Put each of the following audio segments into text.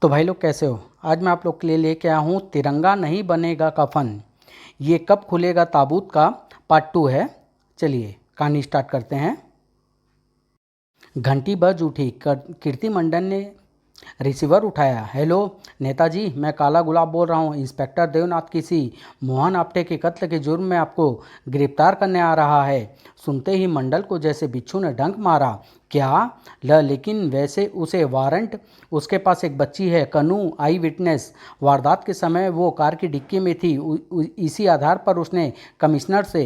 तो भाई लोग कैसे हो। आज मैं आप लोग के लिए लेके आया हूँ तिरंगा नहीं बनेगा कफन। ये कब खुलेगा ताबूत का पार्ट 2 है। चलिए कहानी स्टार्ट करते हैं। घंटी बज उठी। कीर्ति मंडल ने रिसीवर उठाया। हेलो नेताजी, मैं काला गुलाब बोल रहा हूँ। इंस्पेक्टर देवनाथ किसी मोहन आप्टे के कत्ल के जुर्म में आपको गिरफ्तार करने आ रहा है। सुनते ही मंडल को जैसे बिच्छू ने डंक मारा। क्या लेकिन वैसे उसे वारंट। उसके पास एक बच्ची है कनू, आई विटनेस। वारदात के समय वो कार की डिक्की में थी। इसी आधार पर उसने कमिश्नर से।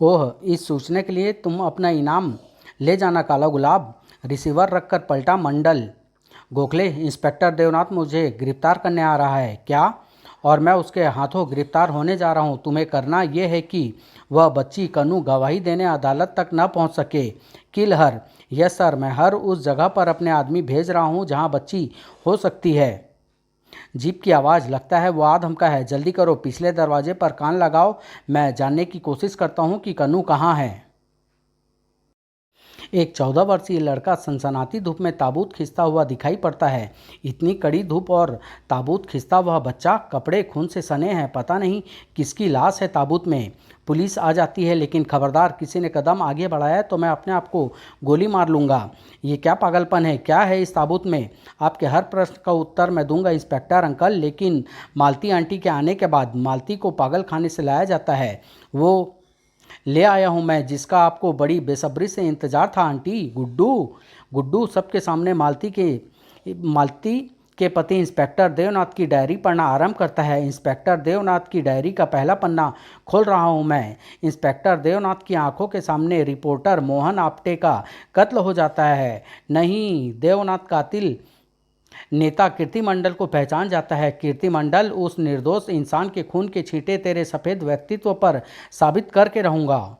ओह, इस सूचना के लिए तुम अपना इनाम ले जाना काला गुलाब। रिसीवर रखकर पलटा मंडल। गोखले, इंस्पेक्टर देवनाथ मुझे गिरफ्तार करने आ रहा है। क्या? और मैं उसके हाथों गिरफ्तार होने जा रहा हूँ। तुम्हें करना यह है कि वह बच्ची कनू गवाही देने अदालत तक न पहुँच सके। किल हर। यस सर, मैं हर उस जगह पर अपने आदमी भेज रहा हूँ जहाँ बच्ची हो सकती है। जीप की आवाज़। लगता है वो आधम का है। जल्दी करो, पिछले दरवाजे पर कान लगाओ। मैं जानने की कोशिश करता हूँ कि कनू कहाँ है। एक 14 वर्षीय लड़का सनसनाती धूप में ताबूत खींचता हुआ दिखाई पड़ता है। इतनी कड़ी धूप और ताबूत खींचता हुआ बच्चा, कपड़े खून से सने हैं। पता नहीं किसकी लाश है ताबूत में। पुलिस आ जाती है, लेकिन खबरदार किसी ने कदम आगे बढ़ाया तो मैं अपने आप को गोली मार लूँगा। ये क्या पागलपन है? क्या है इस ताबूत में? आपके हर प्रश्न का उत्तर मैं दूंगा इंस्पेक्टर अंकल, लेकिन मालती आंटी के आने के बाद मालती को पागल खाने से लाया जाता है। वो ले आया हूँ मैं, जिसका आपको बड़ी बेसब्री से इंतजार था आंटी। गुड्डू। गुड्डू सबके सामने मालती के पति इंस्पेक्टर देवनाथ की डायरी पढ़ना आरंभ करता है। इंस्पेक्टर देवनाथ की डायरी का पहला पन्ना खोल रहा हूँ मैं। इंस्पेक्टर देवनाथ की आंखों के सामने रिपोर्टर मोहन आप्टे का कत्ल हो जाता है। नहीं, देवनाथ कातिल नेता कीर्ति मंडल को पहचान जाता है। कीर्ति मंडल, उस निर्दोष इंसान के खून के छींटे तेरे सफ़ेद व्यक्तित्व पर साबित करके रहूंगा।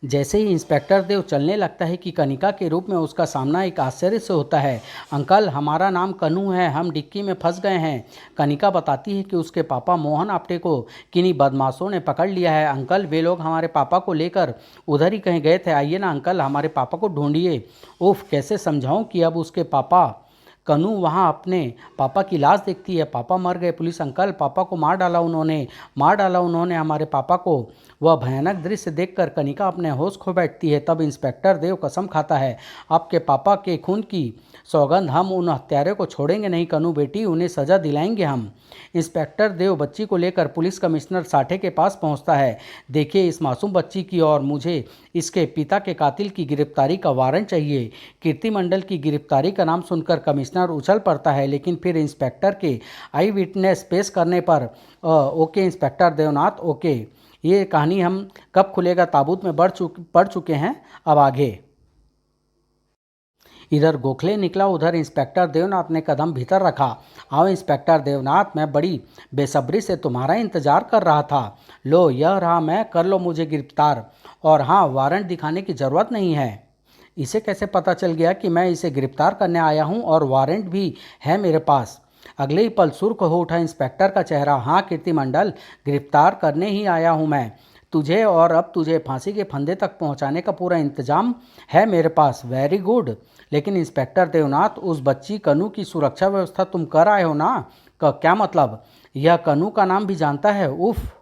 जैसे ही इंस्पेक्टर देव चलने लगता है कि कनिका के रूप में उसका सामना एक आश्चर्य से होता है। अंकल, हमारा नाम कनू है, हम डिक्की में फंस गए हैं। कनिका बताती है कि उसके पापा मोहन आप्टे को किन्हीं बदमाशों ने पकड़ लिया है। अंकल, वे लोग हमारे पापा को लेकर उधर ही कहीं गए थे। आइए ना अंकल, हमारे पापा को ढूंढिए। उफ, कैसे समझाऊं कि अब उसके पापा। कनू वहाँ अपने पापा की लाश देखती है। पापा मर गए। पुलिस अंकल, पापा को मार डाला उन्होंने हमारे पापा को। वह भयानक दृश्य देखकर कनिका अपने होश खो बैठती है। तब इंस्पेक्टर देव कसम खाता है, आपके पापा के खून की सौगंध, हम उन हत्यारे को छोड़ेंगे नहीं कनू बेटी, उन्हें सजा दिलाएंगे हम। इंस्पेक्टर देव बच्ची को लेकर पुलिस कमिश्नर साठे के पास पहुंचता है। देखिए इस मासूम बच्ची की, और मुझे इसके पिता के कातिल की गिरफ्तारी का वारंट चाहिए। कीर्ति मंडल की गिरफ्तारी का नाम सुनकर कमिश्नर उछल पड़ता है, लेकिन फिर इंस्पेक्टर के आई विटनेस पेश करने पर ओके इंस्पेक्टर देवनाथ, ओके। ये कहानी हम कब खुलेगा ताबूत में पढ़ चुके हैं। अब आगे। इधर गोखले निकला, उधर इंस्पेक्टर देवनाथ ने कदम भीतर रखा। आओ इंस्पेक्टर देवनाथ, मैं बड़ी बेसब्री से तुम्हारा इंतजार कर रहा था। लो, यह रहा मैं, कर लो मुझे गिरफ्तार। और हाँ, वारंट दिखाने की ज़रूरत नहीं है। इसे कैसे पता चल गया कि मैं इसे गिरफ्तार करने आया हूँ, और वारंट भी है मेरे पास? अगले ही पल सुर्ख हो उठा इंस्पेक्टर का चेहरा। हाँ कीर्ति मंडल, गिरफ्तार करने ही आया हूँ मैं तुझे, और अब तुझे फांसी के फंदे तक पहुँचाने का पूरा इंतजाम है मेरे पास। Very good. लेकिन इंस्पेक्टर देवनाथ, उस बच्ची कनू की सुरक्षा व्यवस्था तुम कर आए हो ना? क्या मतलब? यह कनू का नाम भी जानता है? उफ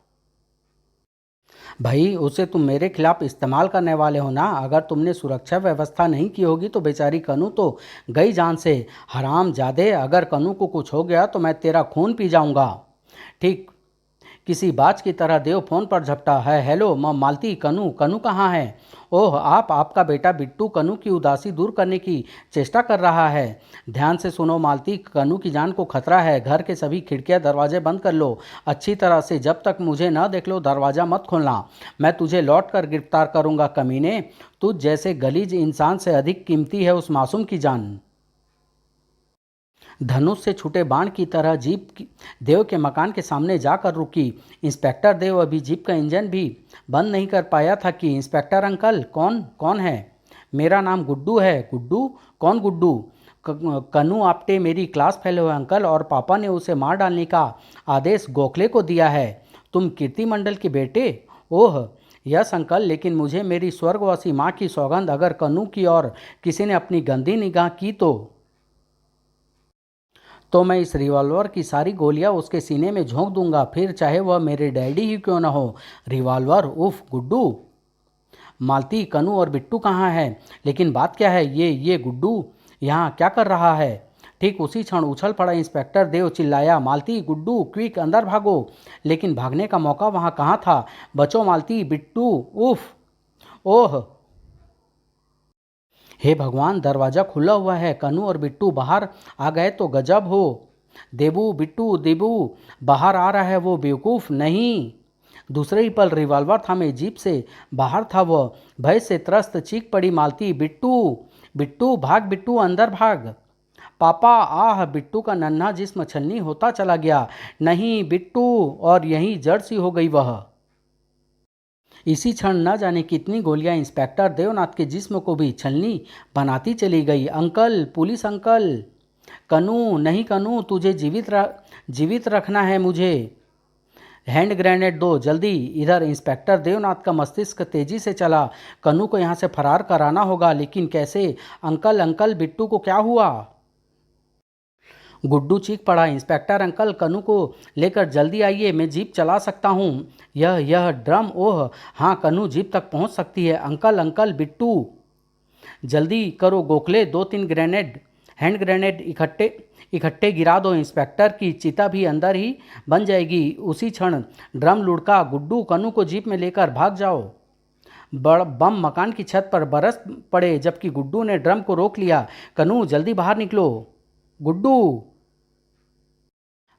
भाई, उसे तुम मेरे खिलाफ इस्तेमाल करने वाले हो ना? अगर तुमने सुरक्षा व्यवस्था नहीं की होगी तो बेचारी कनू तो गई जान से। हराम जादे, अगर कनू को कुछ हो गया तो मैं तेरा खून पी जाऊंगा। ठीक किसी बाज की तरह देव फोन पर झपटा है। हेलो मालती, कनू कनू कहाँ है? ओह, आपका बेटा बिट्टू कनू की उदासी दूर करने की चेष्टा कर रहा है। ध्यान से सुनो मालती, कनू की जान को खतरा है। घर के सभी खिड़कियां दरवाजे बंद कर लो अच्छी तरह से। जब तक मुझे न देख लो दरवाज़ा मत खोलना। मैं तुझे लौट कर गिरफ्तार करूंगा कमीने। तुझ जैसे गलीज इंसान से अधिक कीमती है उस मासूम की जान। धनुष से छूटे बाण की तरह देव के मकान के सामने जाकर रुकी। इंस्पेक्टर देव अभी जीप का इंजन भी बंद नहीं कर पाया था कि इंस्पेक्टर अंकल, कौन कौन है? मेरा नाम गुड्डू है। गुड्डू? कौन गुड्डू? कनू आप्टे मेरी क्लास फेलो है अंकल, और पापा ने उसे मार डालने का आदेश गोखले को दिया है। तुम कीर्ति मंडल के बेटे? ओह यस अंकल, लेकिन मुझे मेरी स्वर्गवासी माँ की सौगंध, अगर कनू की और किसी ने अपनी गंदी निगाह की तो। तो मैं इस रिवॉल्वर की सारी गोलियां उसके सीने में झोंक दूंगा, फिर चाहे वह मेरे डैडी ही क्यों न हो। रिवॉल्वर? उफ गुड्डू। मालती, कनू और बिट्टू कहाँ है? लेकिन बात क्या है? ये गुड्डू यहाँ क्या कर रहा है? ठीक उसी क्षण उछल पड़ा इंस्पेक्टर देव, चिल्लाया, मालती, गुड्डू, क्विक अंदर भागो। लेकिन भागने का मौका वहाँ कहाँ था? बचो मालती, बिट्टू, उफ, ओह, हे भगवान, दरवाज़ा खुला हुआ है। कनू और बिट्टू बाहर आ गए तो गजब हो। देबू, बिट्टू, देबू, बाहर आ रहा है वो बेवकूफ़। नहीं। दूसरे ही पल रिवॉल्वर थामे जीप से बाहर था वह। भय से त्रस्त चीख पड़ी मालती, बिट्टू, बिट्टू भाग, बिट्टू अंदर भाग। पापा, आह, बिट्टू का नन्हा जिस्म छलनी होता चला गया। नहीं बिट्टू, और यहीं जड़ सी हो गई वह। इसी क्षण न जाने कितनी गोलियां इंस्पेक्टर देवनाथ के जिस्म को भी छलनी बनाती चली गई। Uncle, police uncle. कनू, नहीं कनू, तुझे जीवित रखना है मुझे। हैंड ग्रेनेड दो जल्दी। इधर इंस्पेक्टर देवनाथ का मस्तिष्क तेजी से चला। कनू को यहाँ से फरार कराना होगा, लेकिन कैसे? अंकल, अंकल, बिट्टू को क्या हुआ? गुड्डू चीख पड़ा, इंस्पेक्टर अंकल, कनू को लेकर जल्दी आइए, मैं जीप चला सकता हूँ। यह ड्रम, ओह हाँ, कनू जीप तक पहुँच सकती है। अंकल, अंकल, बिट्टू, जल्दी करो गोखले, 2-3 ग्रेनेड, हैंड ग्रेनेड इकट्ठे गिरा दो। इंस्पेक्टर की चिता भी अंदर ही बन जाएगी। उसी क्षण ड्रम लुढ़का। गुड्डू, कनू को जीप में लेकर भाग जाओ। बम मकान की छत पर बरस पड़े, जबकि गुड्डू ने ड्रम को रोक लिया। कनू, जल्दी बाहर निकलो। गुड्डू।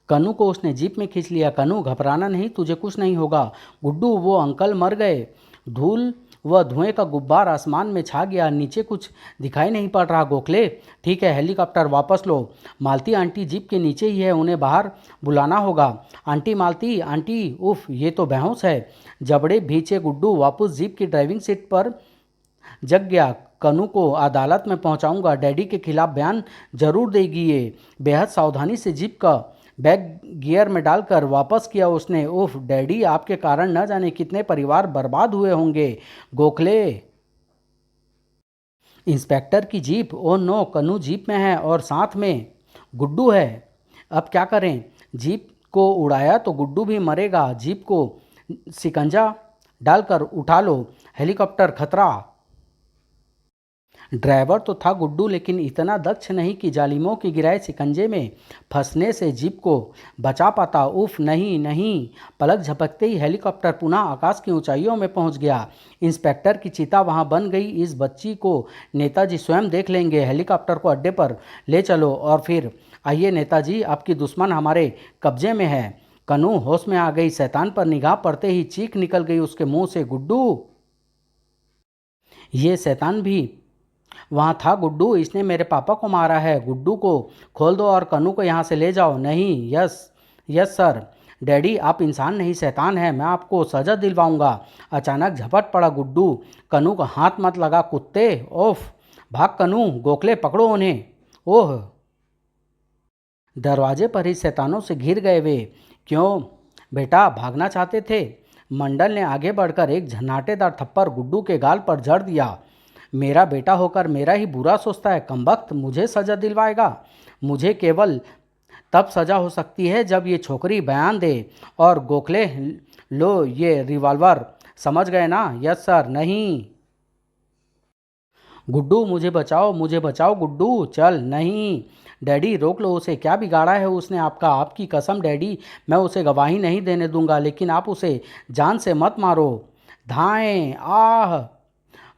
कनू को उसने जीप में खींच लिया। कनू, घबराना नहीं, तुझे कुछ नहीं होगा। गुड्डू, वो अंकल मर गए। धूल व धुएं का गुब्बार आसमान में छा गया। नीचे कुछ दिखाई नहीं पड़ रहा। गोखले, ठीक है, हेलीकॉप्टर वापस लो। मालती आंटी जीप के नीचे ही है, उन्हें बाहर बुलाना होगा। आंटी, मालती आंटी, उफ, ये तो बेहोश है। जबड़े भींचे गुड्डू वापस जीप की ड्राइविंग सीट पर जग गया। कनू को अदालत में पहुंचाऊंगा, डैडी के खिलाफ बयान जरूर देगी ये। बेहद सावधानी से जीप का बैग गियर में डालकर वापस किया उसने। उफ, डैडी, आपके कारण न जाने कितने परिवार बर्बाद हुए होंगे। गोखले। इंस्पेक्टर की जीप? ओ नो, कनू जीप में है और साथ में गुड्डू है। अब क्या करें? जीप को उड़ाया तो गुड्डू भी मरेगा। जीप को शिकंजा डालकर उठा लो। हेलीकॉप्टर खतरा। ड्राइवर तो था गुड्डू, लेकिन इतना दक्ष नहीं कि जालिमों की गिराए शिकंजे में फंसने से जीप को बचा पाता। उफ, नहीं नहीं। पलक झपकते ही हेलीकॉप्टर पुनः आकाश की ऊंचाइयों में पहुंच गया। इंस्पेक्टर की चिता वहां बन गई। इस बच्ची को नेताजी स्वयं देख लेंगे। हेलीकॉप्टर को अड्डे पर ले चलो और फिर आइए नेताजी, आपकी दुश्मन हमारे कब्जे में है। कनू होश में आ गई। शैतान पर निगाह पड़ते ही चीख निकल गई उसके मुंह से, गुड्डू। ये शैतान भी वहाँ था गुड्डू, इसने मेरे पापा को मारा है। गुड्डू को खोल दो और कनू को यहाँ से ले जाओ। नहीं। Yes yes sir. डैडी, आप इंसान नहीं शैतान हैं, मैं आपको सजा दिलवाऊंगा। अचानक झपट पड़ा गुड्डू। कनू का हाथ मत लगा कुत्ते। ओफ, भाग कनू, गोखले पकड़ो उन्हें। ओह, दरवाजे पर ही शैतानों से घिर गए वे। क्यों बेटा, भागना चाहते थे? मंडल ने आगे बढ़कर एक झन्नाटेदार थप्पड़ गुड्डू के गाल पर जड़ दिया। मेरा बेटा होकर मेरा ही बुरा सोचता है, कमबख्त, मुझे सजा दिलवाएगा? मुझे केवल तब सजा हो सकती है जब ये छोकरी बयान दे। और गोखले, लो ये रिवॉल्वर, समझ गए ना? Yes sir. नहीं। गुड्डू, मुझे बचाओ गुड्डू। चल। नहीं। डैडी, रोक लो उसे, क्या बिगाड़ा है उसने आपका? आपकी कसम डैडी, मैं उसे गवाही नहीं देने दूंगा, लेकिन आप उसे जान से मत मारो। धाएं, आह।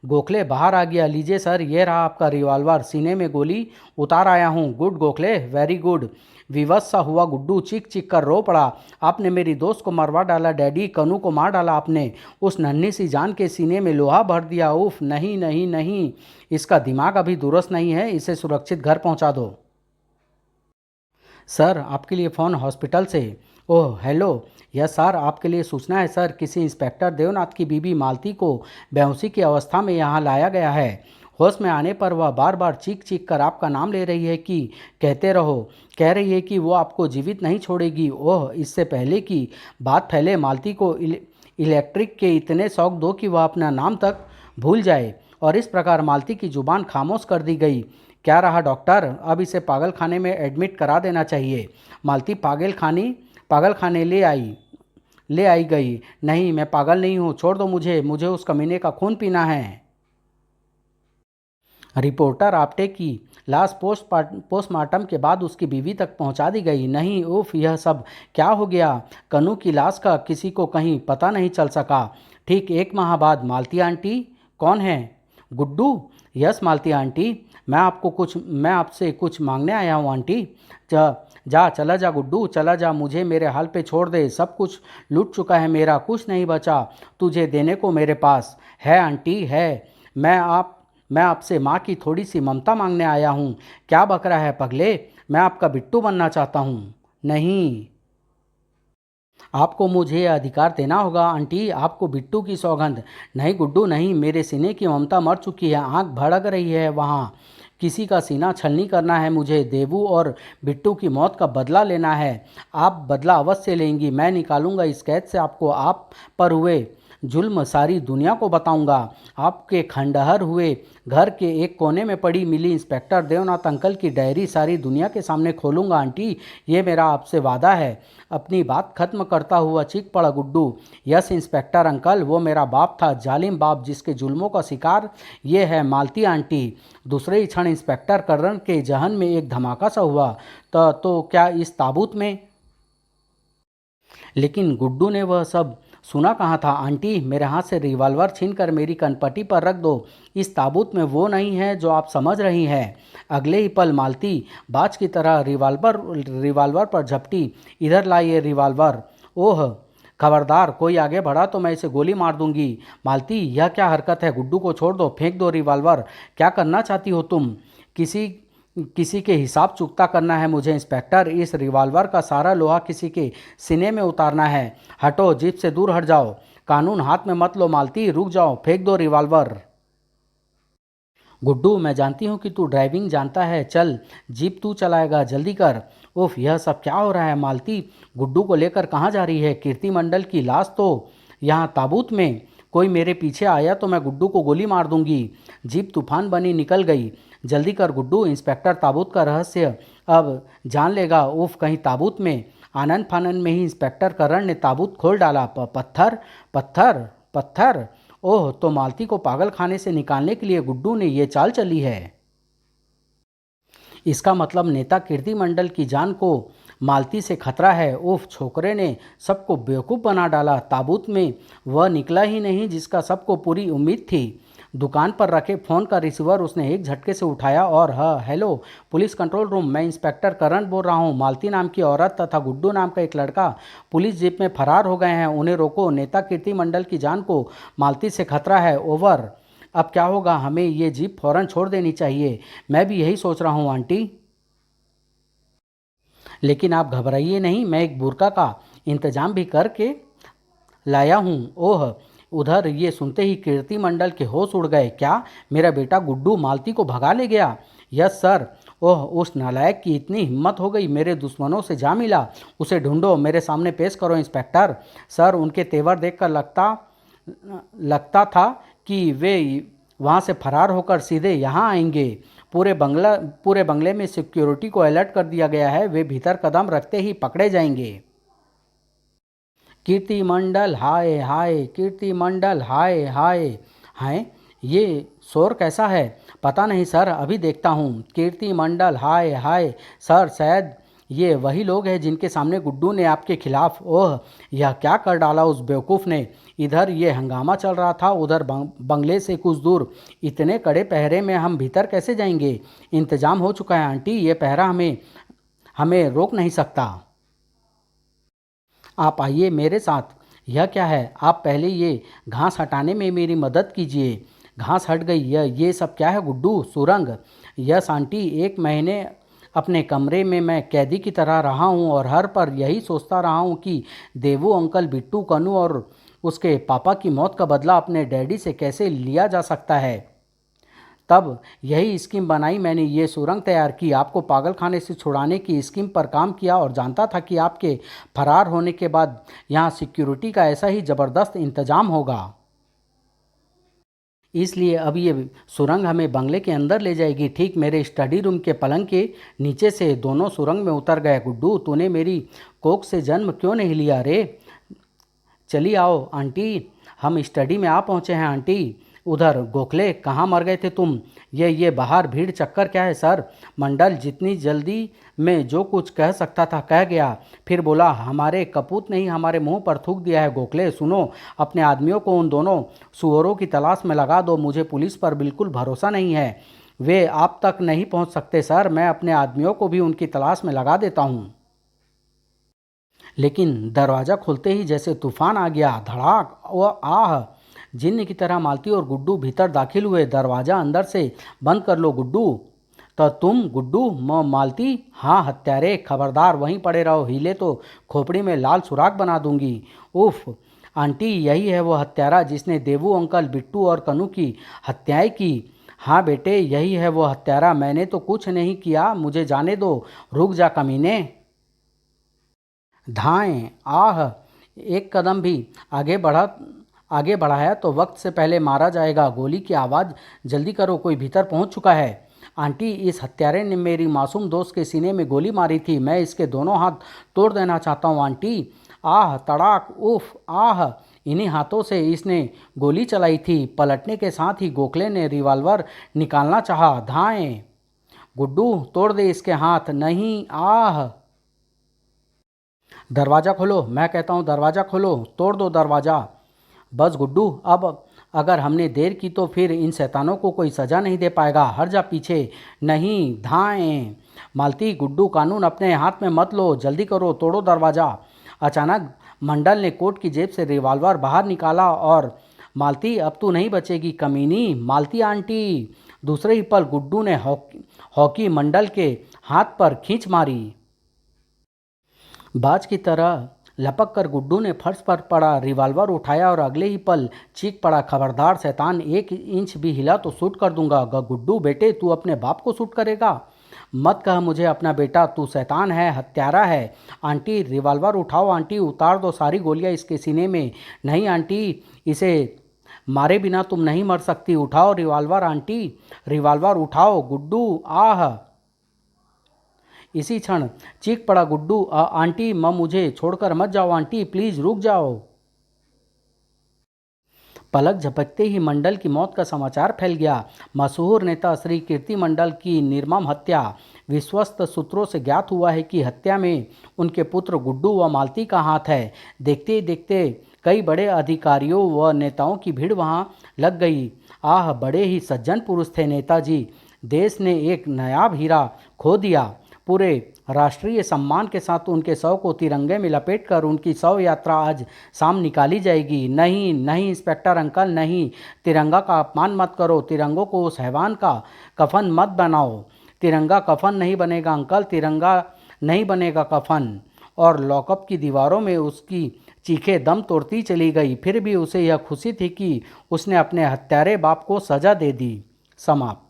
गोखले बाहर आ गया। लीजिए सर, ये रहा आपका रिवॉल्वर, सीने में गोली उतार आया हूँ। Good Gokhale, very good. विवश सा हुआ गुड्डू चीख चीख कर रो पड़ा। आपने मेरी दोस्त को मरवा डाला डैडी, कनू को मार डाला आपने। उस नन्ही सी जान के सीने में लोहा भर दिया। उफ, नहीं नहीं नहीं, इसका दिमाग अभी दुरुस्त नहीं है, इसे सुरक्षित घर पहुंचा दो। सर, आपके लिए फ़ोन हॉस्पिटल से। Oh hello. यस सर, आपके लिए सूचना है सर, किसी इंस्पेक्टर देवनाथ की बीबी मालती को बेहोशी की अवस्था में यहाँ लाया गया है। होश में आने पर वह बार बार चीख चीख कर आपका नाम ले रही है कि कहते रहो। कह रही है कि वो आपको जीवित नहीं छोड़ेगी। ओह, इससे पहले कि बात फैले, मालती को इलेक्ट्रिक के इतने शौक दो कि वह अपना नाम तक भूल जाए। और इस प्रकार मालती की जुबान खामोश कर दी गई। क्या रहा डॉक्टर? अब इसे पागल खाने में एडमिट करा देना चाहिए। मालती पागल खाने ले आई गई। नहीं, मैं पागल नहीं हूँ, छोड़ दो मुझे, मुझे उस कमीने का खून पीना है। रिपोर्टर आपटे की लाश पोस्टमार्टम के बाद उसकी बीवी तक पहुंचा दी गई। नहीं, उफ, यह सब क्या हो गया? कन्नू की लाश का किसी को कहीं पता नहीं चल सका। ठीक 1 माह बाद मालती आंटी? कौन है? गुड्डू? यस मालती आंटी, मैं आपसे कुछ मांगने आया हूँ आंटी। चला जा गुड्डू, चला जा, मुझे मेरे हाल पे छोड़ दे। सब कुछ लूट चुका है मेरा, कुछ नहीं बचा तुझे देने को मेरे पास। है आंटी, है। मैं आपसे माँ की थोड़ी सी ममता मांगने आया हूँ। क्या बक रहा है पगले? मैं आपका बिट्टू बनना चाहता हूँ। नहीं, आपको मुझे यह अधिकार देना होगा आंटी, आपको बिट्टू की सौगंध। नहीं गुड्डू नहीं, मेरे सीने की ममता मर चुकी है, आंख भड़क रही है वहाँ। किसी का सीना छलनी करना है मुझे, देवू और बिट्टू की मौत का बदला लेना है। आप बदला अवश्य लेंगी, मैं निकालूंगा इस कैद से आपको। आप पर हुए जुल्म सारी दुनिया को बताऊंगा। आपके खंडहर हुए घर के एक कोने में पड़ी मिली इंस्पेक्टर देवनाथ अंकल की डायरी सारी दुनिया के सामने खोलूंगा आंटी, ये मेरा आपसे वादा है। अपनी बात खत्म करता हुआ चीख पड़ा गुड्डू। यस इंस्पेक्टर अंकल, वो मेरा बाप था, जालिम बाप, जिसके जुल्मों का शिकार ये है मालती आंटी। दूसरे ही क्षण इंस्पेक्टर कर्रन के जहन में एक धमाका सा हुआ। तो क्या इस ताबूत में? लेकिन गुड्डू ने वह सब सुना कहाँ था? आंटी, मेरे हाथ से रिवॉल्वर छीनकर मेरी कनपटी पर रख दो। इस ताबूत में वो नहीं है जो आप समझ रही हैं। अगले ही पल मालती बाज की तरह रिवॉल्वर पर झपटी। इधर ला ये रिवॉल्वर। ओह, खबरदार, कोई आगे बढ़ा तो मैं इसे गोली मार दूंगी। मालती, यह क्या हरकत है? गुड्डू को छोड़ दो, फेंक दो रिवॉल्वर। क्या करना चाहती हो तुम? किसी किसी के हिसाब चुकता करना है मुझे इंस्पेक्टर। इस रिवॉल्वर का सारा लोहा किसी के सीने में उतारना है। हटो, जीप से दूर हट जाओ। कानून हाथ में मत लो मालती, रुक जाओ, फेंक दो रिवॉल्वर। गुड्डू, मैं जानती हूँ कि तू ड्राइविंग जानता है, चल जीप तू चलाएगा, जल्दी कर। उफ, यह सब क्या हो रहा है? मालती गुड्डू को लेकर कहाँ जा रही है? कीर्ति मंडल की लाश तो यहाँ ताबूत में। कोई मेरे पीछे आया तो मैं गुड्डू को गोली मार दूंगी। जीप तूफान बनी निकल गई। जल्दी कर गुड्डू, इंस्पेक्टर ताबूत का रहस्य अब जान लेगा। उफ, कहीं ताबूत में? आनंद फानन में ही इंस्पेक्टर करण ने ताबूत खोल डाला। पत्थर पत्थर पत्थर। ओह, तो मालती को पागल खाने से निकालने के लिए गुड्डू ने ये चाल चली है। इसका मतलब नेता कीर्ति मंडल की जान को मालती से खतरा है। उफ, छोकरे ने सबको बेवकूफ़ बना डाला। ताबूत में वह निकला ही नहीं जिसका सबको पूरी उम्मीद थी। दुकान पर रखे फ़ोन का रिसीवर उसने एक झटके से उठाया और हाँ, हेलो पुलिस कंट्रोल रूम, मैं इंस्पेक्टर करण बोल रहा हूँ। मालती नाम की औरत तथा गुड्डू नाम का एक लड़का पुलिस जीप में फरार हो गए हैं, उन्हें रोको। नेता कीर्ति मंडल की जान को मालती से खतरा है। ओवर। अब क्या होगा? हमें ये जीप फौरन छोड़ देनी चाहिए। मैं भी यही सोच रहा हूँ आंटी। लेकिन आप घबराइए नहीं, मैं एक बुर्का का इंतजाम भी करके लाया हूँ। ओह, उधर ये सुनते ही कीर्ति मंडल के होश उड़ गए। क्या मेरा बेटा गुड्डू मालती को भगा ले गया? Yes sir. ओह, उस नालायक की इतनी हिम्मत हो गई, मेरे दुश्मनों से जा मिला। उसे ढूंढो, मेरे सामने पेश करो इंस्पेक्टर। सर, उनके तेवर देखकर लगता था कि वे वहाँ से फरार होकर सीधे यहाँ आएंगे। पूरे बंगले में सिक्योरिटी को अलर्ट कर दिया गया है, वे भीतर कदम रखते ही पकड़े जाएंगे। कीर्ति मंडल हाय हाय, कीर्ति मंडल हाय हाय। हाय, ये शोर कैसा है? पता नहीं सर, अभी देखता हूँ। कीर्ति मंडल हाय हाय। सर, शायद ये वही लोग हैं जिनके सामने गुड्डू ने आपके खिलाफ। ओह, यह क्या कर डाला उस बेवकूफ़ ने? इधर ये हंगामा चल रहा था, उधर बंगले से कुछ दूर। इतने कड़े पहरे में हम भीतर कैसे जाएंगे? इंतजाम हो चुका है आंटी, ये पहरा हमें हमें रोक नहीं सकता। आप आइए मेरे साथ। यह क्या है? आप पहले ये घास हटाने में मेरी मदद कीजिए। घास हट गई। ये सब क्या है गुड्डू? सुरंग? यस आंटी, 1 महीने अपने कमरे में मैं कैदी की तरह रहा हूँ और हर पर यही सोचता रहा हूँ कि देवू अंकल, बिट्टू, कन्नू और उसके पापा की मौत का बदला अपने डैडी से कैसे लिया जा सकता है। तब यही स्कीम बनाई मैंने, ये सुरंग तैयार की, आपको पागल खाने से छुड़ाने की स्कीम पर काम किया और जानता था कि आपके फरार होने के बाद यहाँ सिक्योरिटी का ऐसा ही ज़बरदस्त इंतजाम होगा। इसलिए अब ये सुरंग हमें बंगले के अंदर ले जाएगी, ठीक मेरे स्टडी रूम के पलंग के नीचे से। दोनों सुरंग में उतर गए। गुड्डू, तूने मेरी कोख से जन्म क्यों नहीं लिया रे? चली आओ आंटी, हम स्टडी में आ पहुँचे हैं आंटी। उधर गोखले, कहाँ मर गए थे तुम? ये बाहर भीड़ चक्कर क्या है सर? मंडल जितनी जल्दी में जो कुछ कह सकता था कह गया, फिर बोला हमारे कपूत ने ही हमारे मुंह पर थूक दिया है। गोखले सुनो, अपने आदमियों को उन दोनों सुअरों की तलाश में लगा दो। मुझे पुलिस पर बिल्कुल भरोसा नहीं है, वे आप तक नहीं पहुंच सकते सर। मैं अपने आदमियों को भी उनकी तलाश में लगा देता हूँ। लेकिन दरवाज़ा खुलते ही जैसे तूफान आ गया, धड़ाक व आह, जिन्न की तरह मालती और गुड्डू भीतर दाखिल हुए। दरवाज़ा अंदर से बंद कर लो गुड्डू। तो तुम गुड्डू? मालती, हाँ हत्यारे, खबरदार वहीं पड़े रहो, हिले तो खोपड़ी में लाल सुराख बना दूंगी। उफ आंटी, यही है वो हत्यारा जिसने देवू अंकल, बिट्टू और कनू की हत्याएं की। हाँ बेटे, यही है वो हत्यारा। मैंने तो कुछ नहीं किया, मुझे जाने दो। रुक जा कमीने। धाएं, आह, एक कदम भी आगे बढ़ाया तो वक्त से पहले मारा जाएगा। गोली की आवाज़, जल्दी करो, कोई भीतर पहुंच चुका है। आंटी, इस हत्यारे ने मेरी मासूम दोस्त के सीने में गोली मारी थी, मैं इसके दोनों हाथ तोड़ देना चाहता हूँ आंटी। आह, तड़ाक, उफ, आह, इन्हीं हाथों से इसने गोली चलाई थी। पलटने के साथ ही गोखले ने रिवॉल्वर निकालना चाहा। धाएं, गुड्डू, तोड़ दे इसके हाथ। नहीं, आह, दरवाज़ा खोलो, मैं कहता हूँ दरवाज़ा खोलो, तोड़ दो दरवाज़ा। बस गुड्डू, अब अगर हमने देर की तो फिर इन शैतानों को कोई सज़ा नहीं दे पाएगा। हट जा पीछे। नहीं, धाएं। मालती, गुड्डू, कानून अपने हाथ में मत लो, जल्दी करो, तोड़ो दरवाज़ा। अचानक मंडल ने कोट की जेब से रिवॉल्वर बाहर निकाला और मालती, अब तू नहीं बचेगी कमीनी। मालती आंटी। दूसरे ही पल गुड्डू ने हॉकी मंडल के हाथ पर खींच मारी। बाज की तरह लपक कर गुड्डू ने फर्श पर पड़ा रिवॉल्वर उठाया और अगले ही पल चीख पड़ा, खबरदार शैतान, 1 इंच भी हिला तो शूट कर दूंगा। गुड्डू बेटे, तू अपने बाप को शूट करेगा? मत कह मुझे अपना बेटा, तू शैतान है, हत्यारा है। आंटी, रिवॉल्वर उठाओ आंटी, उतार दो सारी गोलियां इसके सीने में। नहीं आंटी, इसे मारे बिना तुम नहीं मर सकती। उठाओ रिवॉल्वर आंटी, रिवॉल्वर उठाओ। गुड्डू, आह। इसी क्षण चीख पड़ा गुड्डू, आंटी, मुझे छोड़कर मत जाओ आंटी, प्लीज रुक जाओ। पलक झपकते ही मंडल की मौत का समाचार फैल गया। मशहूर नेता श्री कीर्ति मंडल की निर्मम हत्या। विश्वस्त सूत्रों से ज्ञात हुआ है कि हत्या में उनके पुत्र गुड्डू व मालती का हाथ है। देखते ही देखते कई बड़े अधिकारियों व नेताओं की भीड़ वहां लग गई। आह, बड़े ही सज्जन पुरुष थे नेताजी। देश ने एक नायाब हीरा खो दिया। पूरे राष्ट्रीय सम्मान के साथ उनके शव को तिरंगे में लपेटकर उनकी शव यात्रा आज शाम निकाली जाएगी। नहीं नहीं इंस्पेक्टर अंकल, नहीं, तिरंगा का अपमान मत करो। तिरंगों को उस हैवान का कफन मत बनाओ। तिरंगा कफन नहीं बनेगा अंकल, तिरंगा नहीं बनेगा कफन। और लॉकअप की दीवारों में उसकी चीखें दम तोड़ती चली गई। फिर भी उसे यह खुशी थी कि उसने अपने हत्यारे बाप को सजा दे दी। समाप्त।